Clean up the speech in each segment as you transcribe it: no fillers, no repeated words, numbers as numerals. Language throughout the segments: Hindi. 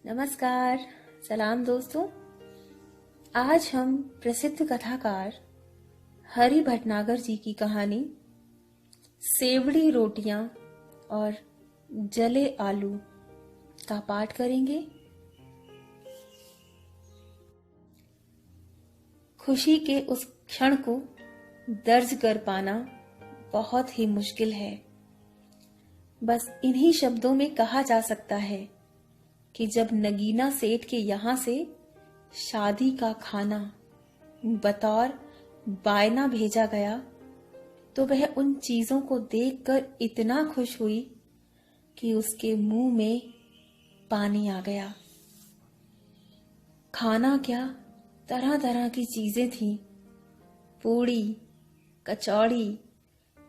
नमस्कार, सलाम दोस्तों। आज हम प्रसिद्ध कथाकार हरि भटनागर जी की कहानी सेवड़ी रोटियां और जले आलू का पाठ करेंगे। खुशी के उस क्षण को दर्ज कर पाना बहुत ही मुश्किल है। बस इन्हीं शब्दों में कहा जा सकता है कि जब नगीना सेठ के यहां से शादी का खाना बतौर बायना भेजा गया तो वह उन चीजों को देखकर इतना खुश हुई कि उसके मुंह में पानी आ गया। खाना क्या, तरह तरह की चीजें थीं। पूड़ी, कचौड़ी,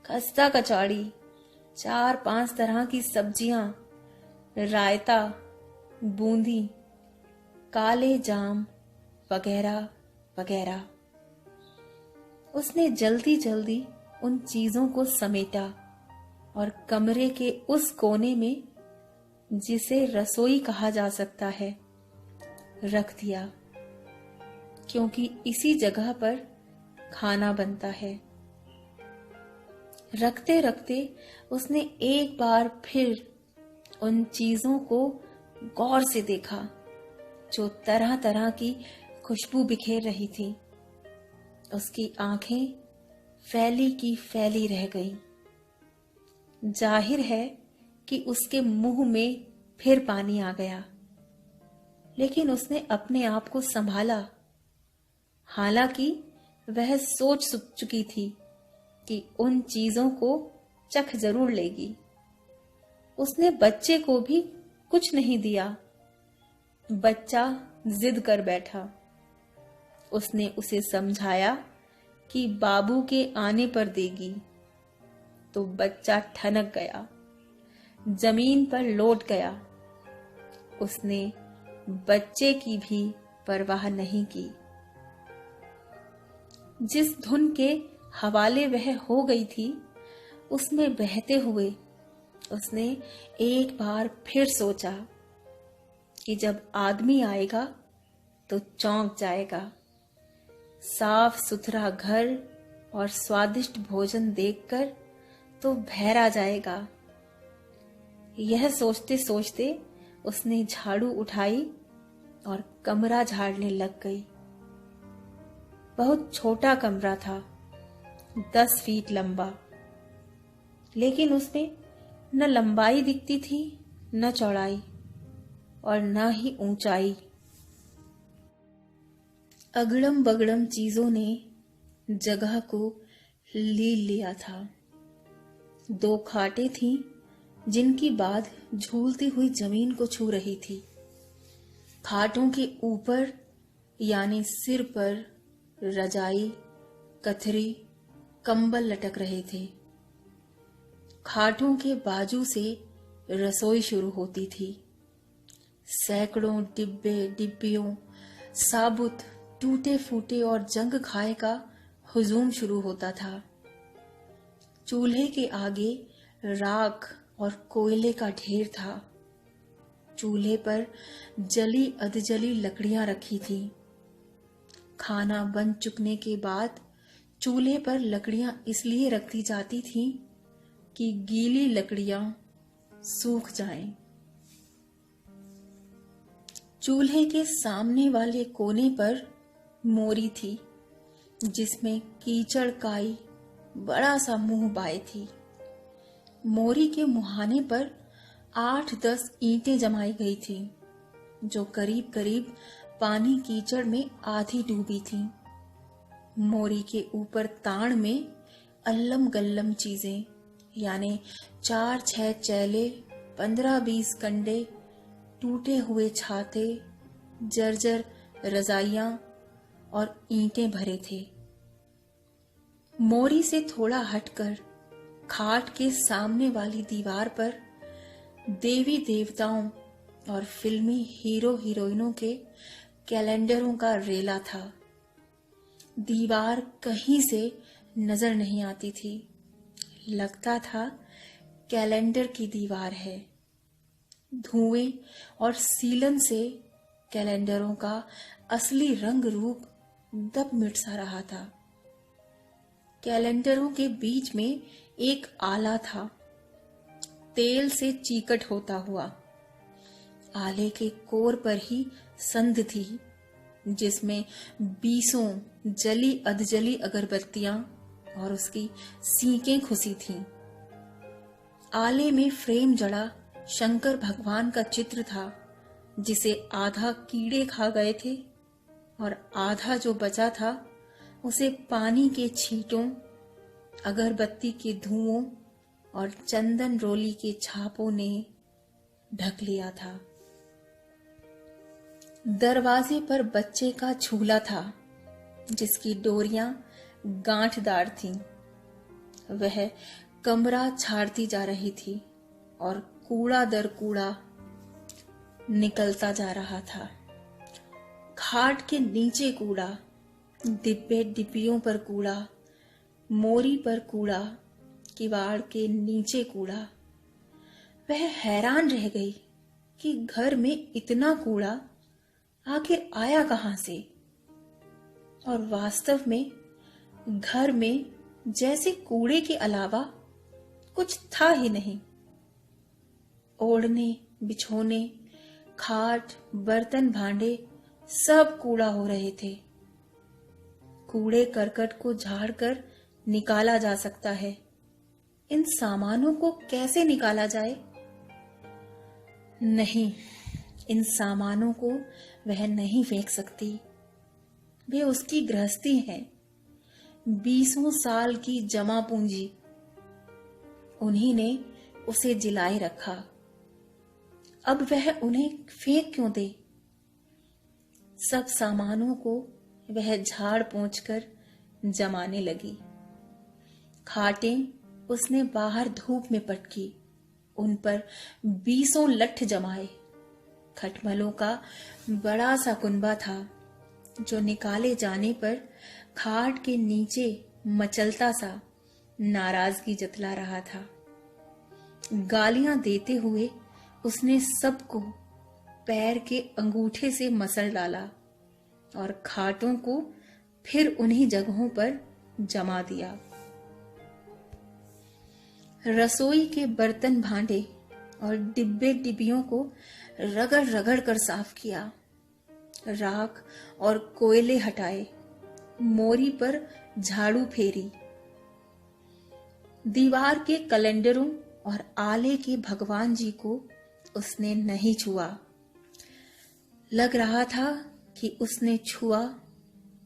खस्ता कचौड़ी, 4-5 तरह की सब्जियां, रायता, बूंदी, काले जाम वगैरह वगैरह। उसने जल्दी जल्दी उन चीजों को समेटा और कमरे के उस कोने में, जिसे रसोई कहा जा सकता है, रख दिया, क्योंकि इसी जगह पर खाना बनता है। रखते रखते उसने एक बार फिर उन चीजों को गौर से देखा जो तरह तरह की खुशबू बिखेर रही थी। उसकी आंखें फैली की फैली रह गईं। जाहिर है कि उसके मुंह में फिर पानी आ गया, लेकिन उसने अपने आप को संभाला। हालांकि वह सोच चुकी थी कि उन चीजों को चख जरूर लेगी। उसने बच्चे को भी कुछ नहीं दिया। बच्चा जिद कर बैठा। उसने उसे समझाया कि बाबू के आने पर देगी, तो बच्चा ठनक गया, जमीन पर लौट गया। उसने बच्चे की भी परवाह नहीं की। जिस धुन के हवाले वह हो गई थी, उसमें बहते हुए उसने एक बार फिर सोचा कि जब आदमी आएगा तो चौंक जाएगा। साफ सुथरा घर और स्वादिष्ट भोजन देखकर तो बहरा जाएगा। यह सोचते सोचते उसने झाड़ू उठाई और कमरा झाड़ने लग गई। बहुत छोटा कमरा था, 10 फीट लंबा, लेकिन उसमें न लंबाई दिखती थी, न चौड़ाई, और न ही ऊंचाई। अगड़म बगड़म चीजों ने जगह को लील लिया था। 2 खाटें थीं, जिनकी बाध झूलती हुई जमीन को छू रही थी। खाटों के ऊपर यानी सिर पर रजाई, कथरी, कंबल लटक रहे थे। खाटों के बाजू से रसोई शुरू होती थी। सैकड़ों डिब्बे डिब्बियों, साबुत, टूटे फूटे और जंग खाए का हुजूम शुरू होता था। चूल्हे के आगे राख और कोयले का ढेर था। चूल्हे पर जली अधजली लकड़ियां रखी थी। खाना बन चुकने के बाद चूल्हे पर लकड़ियां इसलिए रख दी जाती थीं कि गीली लकड़ियां सूख जाएं। चूल्हे के सामने वाले कोने पर मोरी थी, जिसमें कीचड़ काई बड़ा सा मुंह बाए थी। मोरी के मुहाने पर 8-10 ईंटें जमाई गई थी, जो करीब करीब पानी कीचड़ में आधी डूबी थी। मोरी के ऊपर ताड़ में अल्लम गल्लम चीजें, यानी 4-6 चैले, 15-20 कंडे, टूटे हुए छाते, जर्जर रजाइयां और ईंटें भरे थे। मोरी से थोड़ा हटकर खाट के सामने वाली दीवार पर देवी देवताओं और फिल्मी हीरो हीरोइनों के कैलेंडरों का रेला था। दीवार कहीं से नजर नहीं आती थी। लगता था कैलेंडर की दीवार है। धुएं और सीलन से कैलेंडरों का असली रंग रूप दब मिट सा रहा था। कैलेंडरों के बीच में एक आला था, तेल से चीकट होता हुआ। आले के कोर पर ही संध थी, जिसमें 20 जली अधजली अगरबत्तियां और उसकी सीकें खुसी थीं। आले में फ्रेम जड़ा शंकर भगवान का चित्र था, जिसे आधा कीड़े खा गए थे और आधा जो बचा था उसे पानी के छींटों, अगरबत्ती के धुओं और चंदन रोली के छापों ने ढक लिया था। दरवाजे पर बच्चे का झूला था, जिसकी डोरियां गांठदार थीं। वह कमरा छाड़ती जा रही थी और कूड़ा दर कूड़ा निकलता जा रहा था। खाट के नीचे कूड़ा, डिब्बे डिब्बियों पर कूड़ा, मोरी पर कूड़ा, किवाड़ के नीचे कूड़ा। वह हैरान रह गई कि घर में इतना कूड़ा आखिर आया कहां से, और वास्तव में घर में जैसे कूड़े के अलावा कुछ था ही नहीं। ओढ़ने, बिछोने, खाट, बर्तन, भांडे सब कूड़ा हो रहे थे। कूड़े करकट को झाड़कर निकाला जा सकता है, इन सामानों को कैसे निकाला जाए? नहीं, इन सामानों को वह नहीं फेंक सकती। वे उसकी गृहस्थी हैं, 20 साल की जमा पूंजी। उन्हीं ने उसे जिलाए रखा। अब वह उन्हें फेंक क्यों दे? सब सामानों को वह झाड़ पोंछ कर जमाने लगी। खाटें उसने बाहर धूप में पटकी, उन पर 20 लट्ठ जमाए। खटमलों का बड़ा सा कुनबा था, जो निकाले जाने पर खाट के नीचे मचलता सा नाराजगी जतला रहा था। गालियां देते हुए उसने सबको पैर के अंगूठे से मसल डाला और खाटों को फिर उन्हीं जगहों पर जमा दिया। रसोई के बर्तन भांडे और डिब्बे डिब्बियों को रगड़ रगड़ कर साफ किया। राख और कोयले हटाए, मोरी पर झाड़ू फेरी। दीवार के कैलेंडरों और आले के भगवान जी को उसने नहीं छुआ। लग रहा था कि उसने छुआ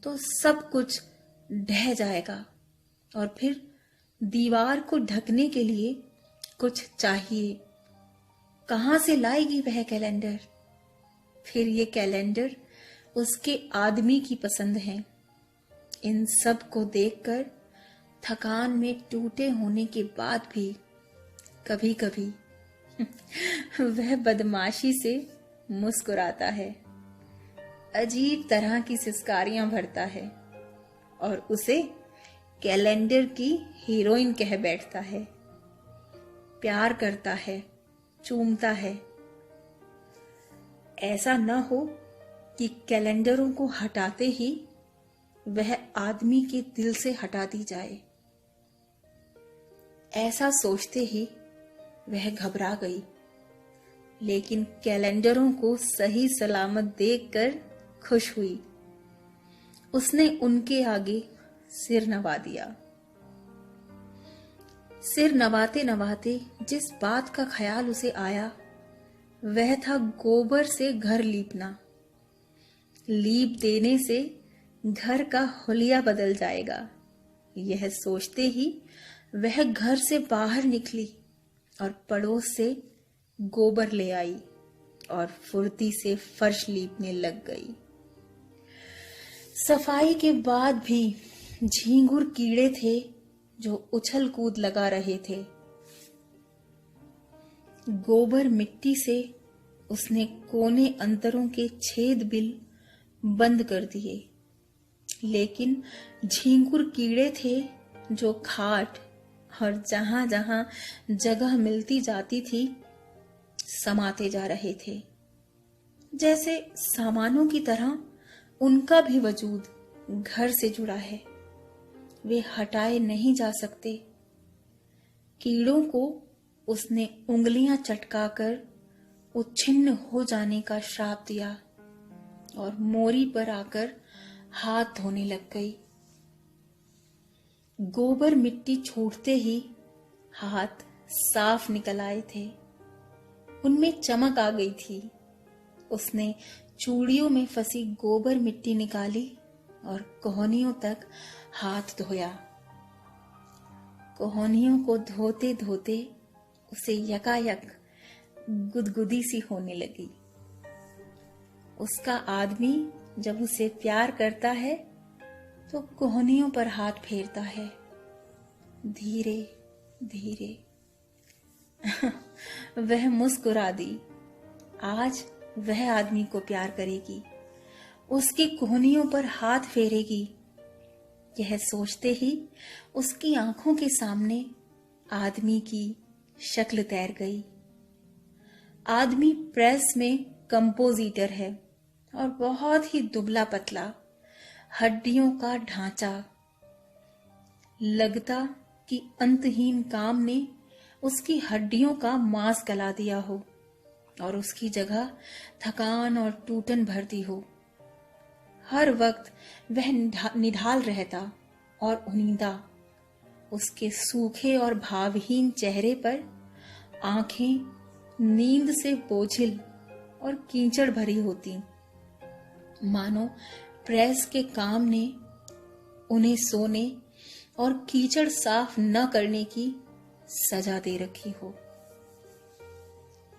तो सब कुछ ढह जाएगा और फिर दीवार को ढकने के लिए कुछ चाहिए। कहां से लाएगी वह कैलेंडर? फिर ये कैलेंडर उसके आदमी की पसंद है। इन सब को देखकर थकान में टूटे होने के बाद भी कभी कभी वह बदमाशी से मुस्कुराता है, अजीब तरह की सिसकारियां भरता है और उसे कैलेंडर की हीरोइन कह बैठता है। प्यार करता है, चूमता है। ऐसा न हो कि कैलेंडरों को हटाते ही वह आदमी के दिल से हटा दी जाए। ऐसा सोचते ही वह घबरा गई, लेकिन कैलेंडरों को सही सलामत देखकर खुश हुई। उसने उनके आगे सिर नवा दिया। सिर नवाते नवाते जिस बात का ख्याल उसे आया वह था गोबर से घर लीपना। लीप देने से घर का हुलिया बदल जाएगा। यह सोचते ही वह घर से बाहर निकली और पड़ोस से गोबर ले आई और फुर्ती से फर्श लीपने लग गई। सफाई के बाद भी झींगुर कीड़े थे जो उछल कूद लगा रहे थे। गोबर मिट्टी से उसने कोने अंतरों के छेद बिल बंद कर दिए, लेकिन झींगुर कीड़े थे जो खाट और जहां जहां जगह मिलती जाती थी समाते जा रहे थे, जैसे सामानों की तरह उनका भी वजूद घर से जुड़ा है, वे हटाए नहीं जा सकते। कीड़ों को उसने उंगलियां चटकाकर उच्छिन्न हो जाने का श्राप दिया और मोरी पर आकर हाथ धोने लग गई। गोबर मिट्टी छूटते ही हाथ साफ निकल आए थे, उनमें चमक आ गई थी। उसने चूड़ियों में फंसी गोबर मिट्टी निकाली और कोहनियों तक हाथ धोया। कोहनियों को धोते धोते उसे यकायक गुदगुदी सी होने लगी। उसका आदमी जब उसे प्यार करता है तो कोहनियों पर हाथ फेरता है, धीरे धीरे। वह मुस्कुरा दी। आज वह आदमी को प्यार करेगी, उसकी कोहनियों पर हाथ फेरेगी। यह सोचते ही उसकी आंखों के सामने आदमी की शक्ल तैर गई। आदमी प्रेस में कंपोजिटर है और बहुत ही दुबला पतला, हड्डियों का ढांचा। लगता कि अंतहीन काम ने उसकी हड्डियों का मांस गला दिया हो और उसकी जगह थकान और टूटन भर दी हो। हर वक्त वह निढाल रहता और उनींदा। उसके सूखे और भावहीन चेहरे पर आंखें नींद से बोझिल और कीचड़ भरी होती, मानो प्रेस के काम ने उन्हें सोने और कीचड़ साफ न करने की सजा दे रखी हो।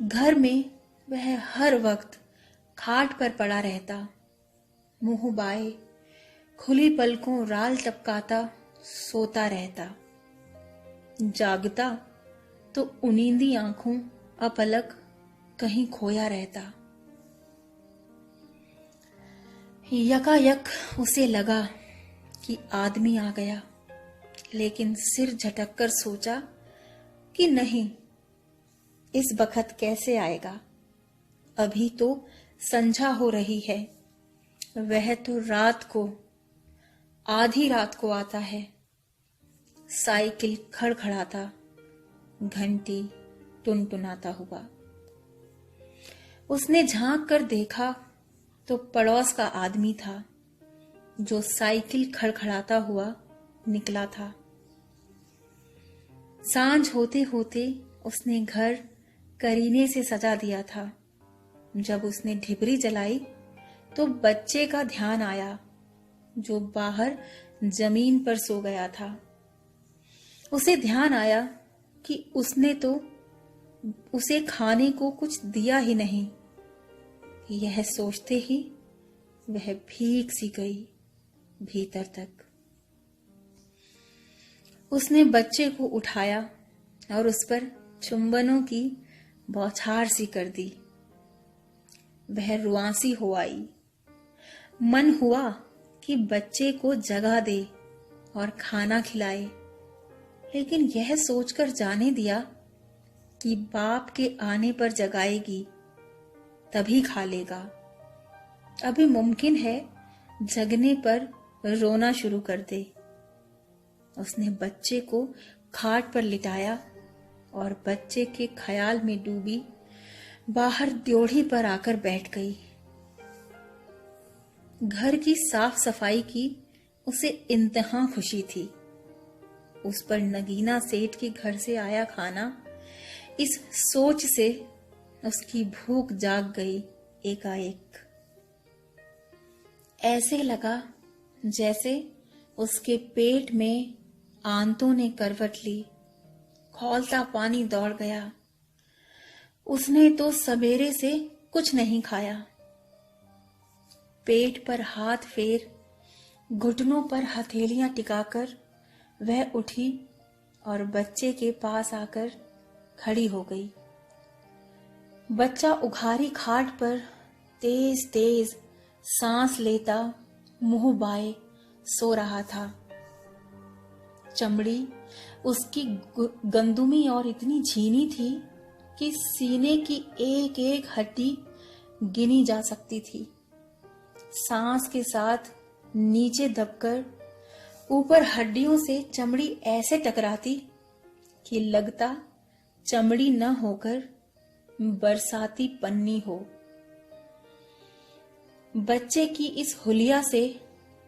घर में वह हर वक्त खाट पर पड़ा रहता, मुंह बाए, खुली पलकों राल टपकाता सोता रहता। जागता तो उनींदी आंखों अपलक कहीं खोया रहता। यकायक उसे लगा कि आदमी आ गया, लेकिन सिर झटककर सोचा कि नहीं, इस बखत कैसे आएगा, अभी तो संझा हो रही है। वह तो रात को, आधी रात को आता है। साइकिल खड़खड़ाता, घंटी टुनटुनाता हुआ। उसने झांक कर देखा तो पड़ोस का आदमी था, जो साइकिल खड़खड़ाता हुआ निकला था। सांझ होते होते उसने घर करीने से सजा दिया था। जब उसने ढिबरी जलाई तो बच्चे का ध्यान आया, जो बाहर जमीन पर सो गया था। उसे ध्यान आया कि उसने तो उसे खाने को कुछ दिया ही नहीं। यह सोचते ही वह भीग सी गई भीतर तक। उसने बच्चे को उठाया और उस पर चुंबनों की बौछार सी कर दी। वह रुआंसी हो आई। मन हुआ कि बच्चे को जगा दे और खाना खिलाए, लेकिन यह सोचकर जाने दिया कि बाप के आने पर जगाएगी तभी खा लेगा। अभी मुमकिन है जगने पर रोना शुरू कर दे। उसने बच्चे को खाट पर लिटाया और बच्चे के ख्याल में डूबी बाहर ड्योढ़ी पर आकर बैठ गई। घर की साफ सफाई की उसे इंतहा खुशी थी। उस पर नगीना सेठ के घर से आया खाना, इस सोच से उसकी भूख जाग गई एकाएक। ऐसे लगा जैसे उसके पेट में आंतों ने करवट ली, खौलता पानी दौड़ गया। उसने तो सवेरे से कुछ नहीं खाया। पेट पर हाथ फेर, घुटनों पर हथेलियां टिकाकर वह उठी और बच्चे के पास आकर खड़ी हो गई। बच्चा उघारी खाट पर तेज तेज सांस लेता मुंह बाए सो रहा था। चमड़ी उसकी गंदुमी और इतनी झीनी थी कि सीने की एक एक हड्डी गिनी जा सकती थी। सांस के साथ नीचे दबकर ऊपर हड्डियों से चमड़ी ऐसे टकराती कि लगता चमड़ी न होकर बरसाती पन्नी हो। बच्चे की इस हुलिया से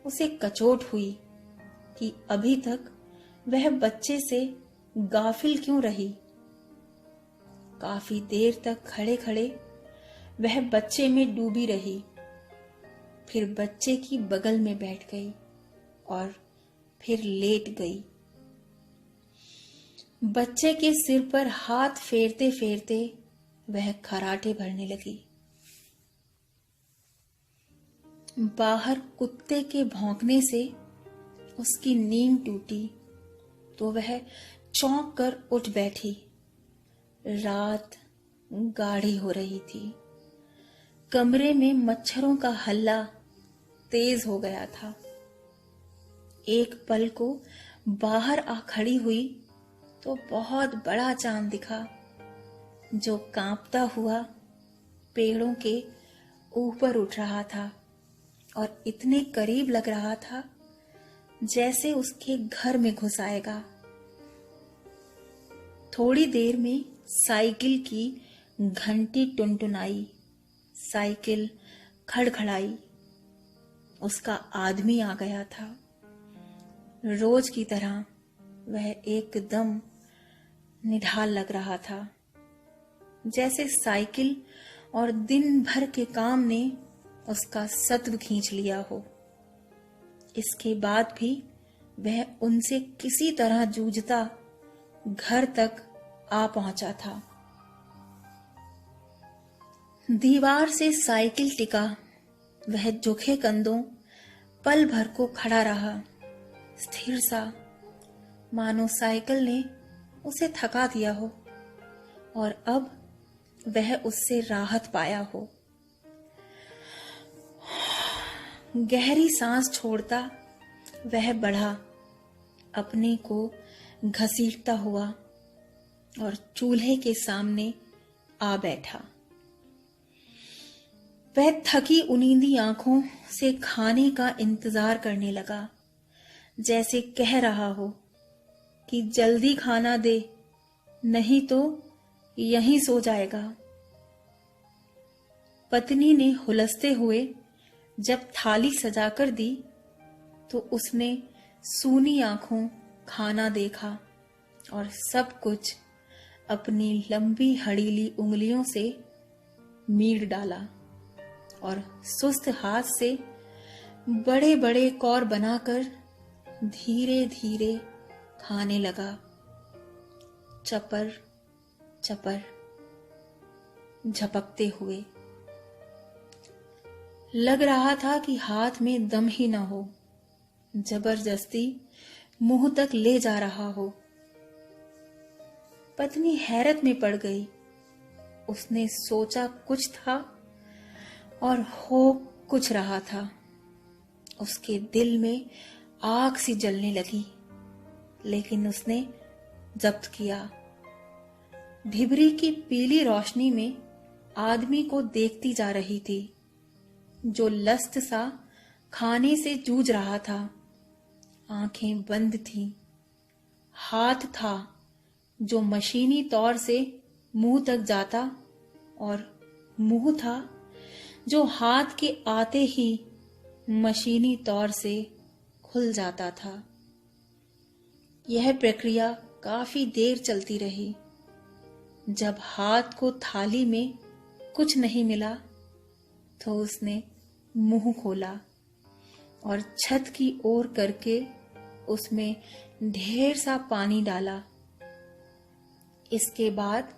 उसे कचोट हुई कि अभी तक वह बच्चे से गाफिल क्यों रही। काफी देर तक खड़े खड़े वह बच्चे में डूबी रही, फिर बच्चे की बगल में बैठ गई और फिर लेट गई। बच्चे के सिर पर हाथ फेरते फेरते वह खराटे भरने लगी। बाहर कुत्ते के भौंकने से उसकी नींद टूटी तो वह चौंक कर उठ बैठी। रात गाढ़ी हो रही थी। कमरे में मच्छरों का हल्ला तेज हो गया था। एक पल को बाहर आ खड़ी हुई तो बहुत बड़ा चांद दिखा, जो कांपता हुआ पेड़ों के ऊपर उठ रहा था और इतने करीब लग रहा था जैसे उसके घर में घुस आएगा। थोड़ी देर में साइकिल की घंटी टुनटुनाई, साइकिल खड़खड़ाई। उसका आदमी आ गया था। रोज की तरह वह एकदम निढाल लग रहा था, जैसे साइकिल और दिन भर के काम ने उसका सत्व खींच लिया हो। इसके बाद भी वह उनसे किसी तरह जूझता घर तक आ पहुंचा था। दीवार से साइकिल टिका, वह झुके कंधों पल भर को खड़ा रहा, स्थिर सा, मानो साइकिल ने उसे थका दिया हो और अब वह उससे राहत पाया हो। गहरी सांस छोड़ता वह बढ़ा, अपने को घसीटता हुआ और चूल्हे के सामने आ बैठा। वह थकी उनींदी आंखों से खाने का इंतजार करने लगा, जैसे कह रहा हो कि जल्दी खाना दे, नहीं तो यहीं सो जाएगा। पत्नी ने हुलसते हुए जब थाली सजाकर दी तो उसने सूनी आंखों खाना देखा और सब कुछ अपनी लंबी हड़ीली उंगलियों से मीड़ डाला और सुस्त हाथ से बड़े बड़े कौर बनाकर धीरे धीरे खाने लगा, चपर चपर झपकते हुए। लग रहा था कि हाथ में दम ही न हो, जबरदस्ती मुंह तक ले जा रहा हो। पत्नी हैरत में पड़ गई। उसने सोचा कुछ था और हो कुछ रहा था। उसके दिल में आग सी जलने लगी, लेकिन उसने जब्त किया। ढिबरी की पीली रोशनी में आदमी को देखती जा रही थी, जो लस्त सा खाने से जूझ रहा था। आंखें बंद थीं। हाथ था जो मशीनी तौर से मुंह तक जाता और मुंह था जो हाथ के आते ही मशीनी तौर से खुल जाता था। यह प्रक्रिया काफी देर चलती रही। जब हाथ को थाली में कुछ नहीं मिला तो उसने मुंह खोला और छत की ओर करके उसमें ढेर सा पानी डाला। इसके बाद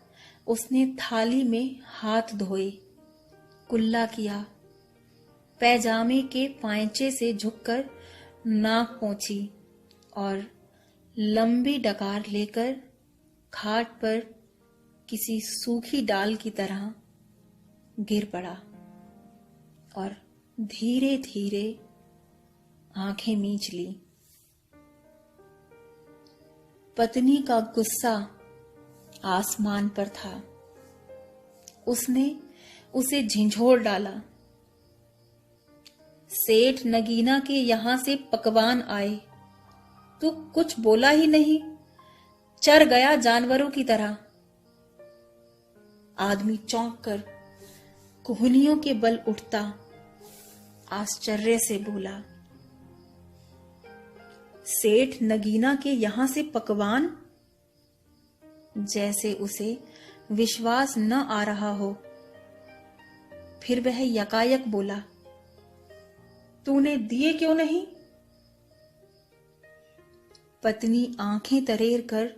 उसने थाली में हाथ धोए, कुल्ला किया, पैजामे के पांचे से झुककर नाक पोंछी और लंबी डकार लेकर खाट पर किसी सूखी डाल की तरह गिर पड़ा और धीरे धीरे आंखें मींच ली। पत्नी का गुस्सा आसमान पर था। उसने उसे झिंझोड़ डाला। सेठ नगीना के यहां से पकवान आए, तू कुछ बोला ही नहीं, चर गया जानवरों की तरह। आदमी चौंक कर कोहनियों के बल उठता आश्चर्य से बोला, सेठ नगीना के यहां से पकवान? जैसे उसे विश्वास न आ रहा हो। फिर वह यकायक बोला, तूने दिए क्यों नहीं? पत्नी आंखें तरेर कर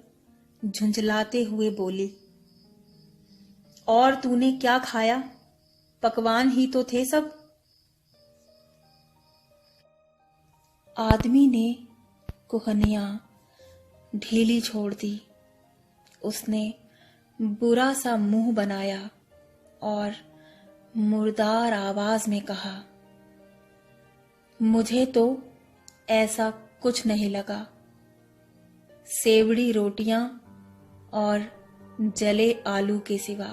झुंझलाते हुए बोली, और तूने क्या खाया? पकवान ही तो थे सब। आदमी ने कुहनियां ढीली छोड़ दी। उसने बुरा सा मुंह बनाया और मुर्दार आवाज में कहा, मुझे तो ऐसा कुछ नहीं लगा। सेवड़ी रोटियां और जले आलू के सिवा।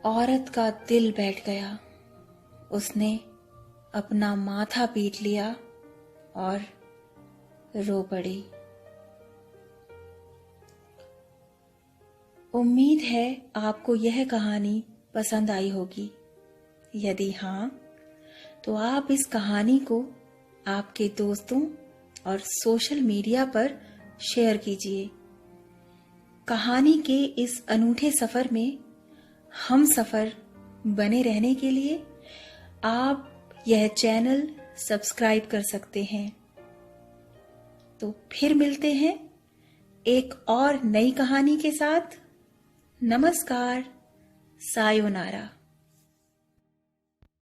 औरत का दिल बैठ गया। उसने अपना माथा पीट लिया और रो पड़ी। उम्मीद है आपको यह कहानी पसंद आई होगी। यदि हाँ, तो आप इस कहानी को आपके दोस्तों और सोशल मीडिया पर शेयर कीजिए। कहानी के इस अनूठे सफर में हम सफर बने रहने के लिए आप यह चैनल सब्सक्राइब कर सकते हैं। तो फिर मिलते हैं एक और नई कहानी के साथ। नमस्कार, सायोनारा।